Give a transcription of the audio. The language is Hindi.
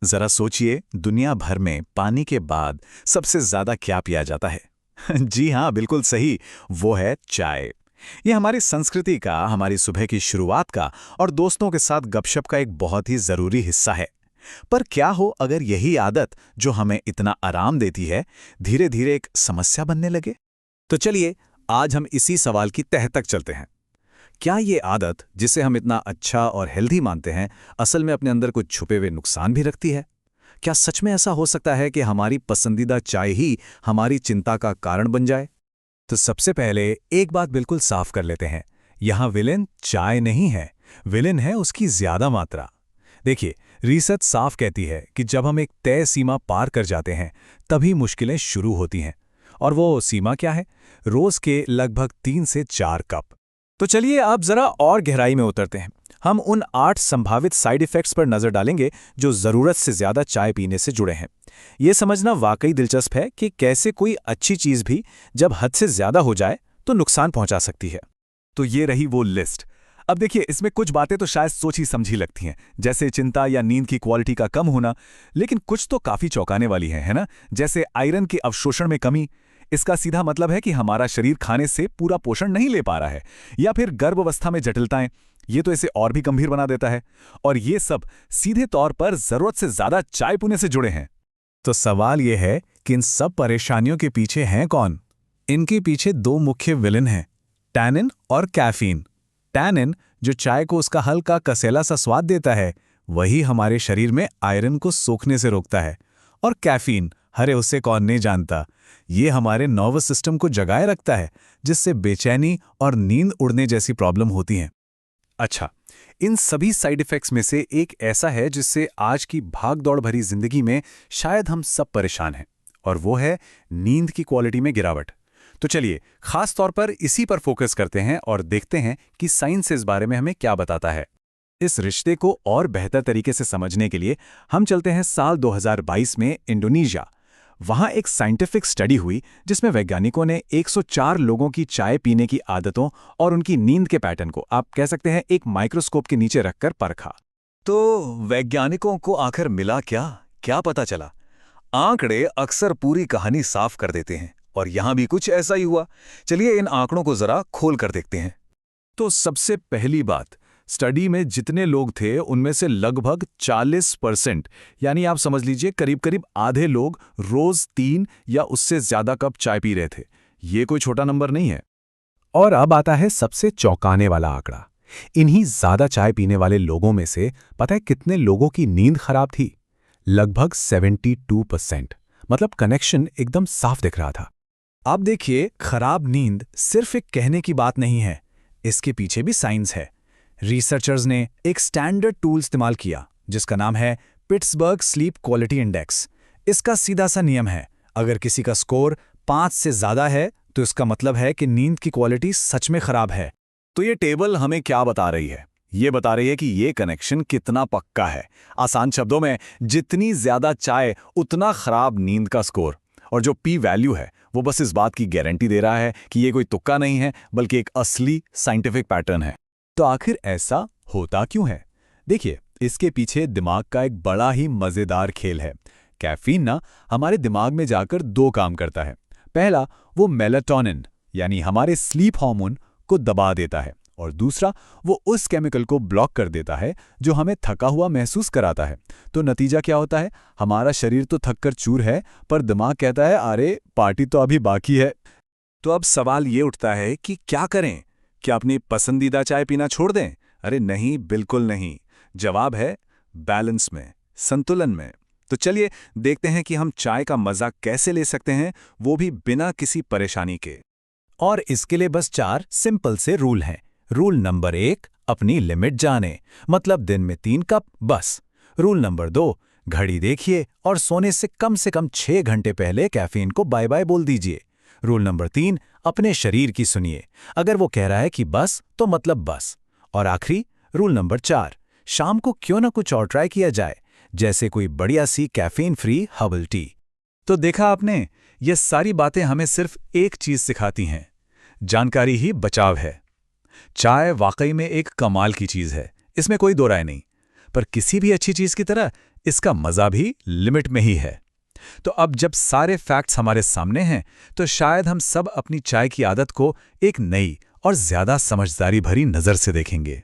जरा सोचिए, दुनिया भर में पानी के बाद सबसे ज्यादा क्या पिया जाता है? जी हाँ, बिल्कुल सही। वो है चाय। ये हमारी संस्कृति का, हमारी सुबह की शुरुआत का और दोस्तों के साथ गपशप का एक बहुत ही जरूरी हिस्सा है। पर क्या हो अगर यही आदत, जो हमें इतना आराम देती है, धीरे धीरे एक समस्या बनने लगे? तो चलिए, आज हम इसी सवाल की तह तक चलते हैं। क्या ये आदत, जिसे हम इतना अच्छा और हेल्दी मानते हैं, असल में अपने अंदर कुछ छुपे हुए नुकसान भी रखती है? क्या सच में ऐसा हो सकता है कि हमारी पसंदीदा चाय ही हमारी चिंता का कारण बन जाए? तो सबसे पहले एक बात बिल्कुल साफ कर लेते हैं। यहाँ विलेन चाय नहीं है, विलेन है उसकी ज्यादा मात्रा। देखिए, रिसर्च साफ कहती है कि जब हम एक तय सीमा पार कर जाते हैं, तभी मुश्किलें शुरू होती हैं। और वो सीमा क्या है? रोज के लगभग 3 से 4 कप। तो चलिए अब जरा और गहराई में उतरते हैं। हम उन 8 संभावित साइड इफेक्ट्स पर नजर डालेंगे जो जरूरत से ज्यादा चाय पीने से जुड़े हैं। यह समझना वाकई दिलचस्प है कि कैसे कोई अच्छी चीज भी जब हद से ज्यादा हो जाए तो नुकसान पहुंचा सकती है। तो ये रही वो लिस्ट। अब देखिए, इसमें कुछ बातें तो शायद सोची समझी लगती हैं, जैसे चिंता या नींद की क्वालिटी का कम होना, लेकिन कुछ तो काफी चौंकाने वाली है ना? जैसे आयरन के अवशोषण में कमी। इसका सीधा मतलब है कि हमारा शरीर खाने से पूरा पोषण नहीं ले पा रहा है। या फिर गर्भावस्था में जटिलताएं, ये तो इसे और भी गंभीर बना देता है। और ये सब सीधे तौर पर जरूरत से ज्यादा चाय पीने से जुड़े हैं। तो सवाल यह है कि इन सब परेशानियों के पीछे हैं कौन? इनके पीछे 2 मुख्य विलेन हैं, टैनिन और कैफीन। टैनिन, जो चाय को उसका हल्का कसेला सा स्वाद देता है, वही हमारे शरीर में आयरन को सोखने से रोकता है। और कैफीन, अरे उसे कौन नहीं जानता, ये हमारे नर्वस सिस्टम को जगाए रखता है, जिससे बेचैनी और नींद उड़ने जैसी प्रॉब्लम होती हैं। अच्छा, इन सभी साइड इफेक्ट्स में से एक ऐसा है जिससे आज की भाग-दौड़ भरी जिंदगी में शायद हम सब परेशान हैं, और वो है नींद की क्वालिटी में गिरावट। तो चलिए, खास तौर पर इसी पर फोकस करते हैं और देखते हैं कि साइंस इस बारे में हमें क्या बताता है। इस रिश्ते को और बेहतर तरीके से समझने के लिए हम चलते हैं साल 2022 में इंडोनेशिया। वहां एक साइंटिफिक स्टडी हुई जिसमें वैज्ञानिकों ने 104 लोगों की चाय पीने की आदतों और उनकी नींद के पैटर्न को, आप कह सकते हैं, एक माइक्रोस्कोप के नीचे रखकर परखा। तो वैज्ञानिकों को आखिर मिला क्या? क्या पता चला? आंकड़े अक्सर पूरी कहानी साफ कर देते हैं, और यहां भी कुछ ऐसा ही हुआ। चलिए इन आंकड़ों को जरा खोल कर देखते हैं। तो सबसे पहली बात, स्टडी में जितने लोग थे उनमें से लगभग 40%, यानी आप समझ लीजिए करीब करीब आधे लोग रोज 3 या उससे ज्यादा कप चाय पी रहे थे। ये कोई छोटा नंबर नहीं है। और अब आता है सबसे चौंकाने वाला आंकड़ा। इन्हीं ज्यादा चाय पीने वाले लोगों में से पता है कितने लोगों की नींद खराब थी? लगभग 72%। मतलब कनेक्शन एकदम साफ दिख रहा था। अब देखिए, खराब नींद सिर्फ एक कहने की बात नहीं है, इसके पीछे भी साइंस है। रिसर्चर्स ने एक स्टैंडर्ड टूल इस्तेमाल किया जिसका नाम है पिट्सबर्ग स्लीप क्वालिटी इंडेक्स। इसका सीधा सा नियम है, अगर किसी का स्कोर 5 से ज्यादा है तो इसका मतलब है कि नींद की क्वालिटी सच में खराब है। तो ये टेबल हमें क्या बता रही है? ये बता रही है कि ये कनेक्शन कितना पक्का है। आसान शब्दों में, जितनी ज्यादा चाय उतना खराब नींद का स्कोर। और जो पी वैल्यू है वो बस इस बात की गारंटी दे रहा है कि ये कोई तुक्का नहीं है, बल्कि एक असली साइंटिफिक पैटर्न है। तो आखिर ऐसा होता क्यों है? देखिए, इसके पीछे दिमाग का एक बड़ा ही मजेदार खेल है। कैफीन ना हमारे दिमाग में जाकर 2 काम करता है। पहला, वो मेलाटोनिन यानी हमारे स्लीप हार्मोन को दबा देता है, और दूसरा, वो उस केमिकल को ब्लॉक कर देता है जो हमें थका हुआ महसूस कराता है। तो नतीजा क्या होता है? हमारा शरीर तो थक कर चूर है, पर दिमाग कहता है अरे पार्टी तो अभी बाकी है। तो अब सवाल ये उठता है कि क्या करें? क्या अपनी पसंदीदा चाय पीना छोड़ दें? अरे नहीं, बिल्कुल नहीं। जवाब है बैलेंस में, संतुलन में। तो चलिए देखते हैं कि हम चाय का मजा कैसे ले सकते हैं, वो भी बिना किसी परेशानी के। और इसके लिए बस 4 सिंपल से रूल हैं। रूल नंबर 1, अपनी लिमिट जाने, मतलब दिन में 3 कप बस। रूल नंबर 2, घड़ी देखिए और सोने से कम 6 घंटे पहले कैफीन को बाय बाय बोल दीजिए। रूल नंबर 3, अपने शरीर की सुनिए, अगर वो कह रहा है कि बस तो मतलब बस। और आखिरी रूल नंबर 4, शाम को क्यों ना कुछ और ट्राई किया जाए, जैसे कोई बढ़िया सी कैफीन फ्री हर्बल टी। तो देखा आपने, ये सारी बातें हमें सिर्फ एक चीज सिखाती हैं, जानकारी ही बचाव है। चाय वाकई में एक कमाल की चीज है, इसमें कोई दो राय नहीं। पर किसी भी अच्छी चीज की तरह इसका मज़ा भी लिमिट में ही है। तो अब जब सारे फैक्ट्स हमारे सामने हैं, तो शायद हम सब अपनी चाय की आदत को एक नई और ज़्यादा समझदारी भरी नज़र से देखेंगे।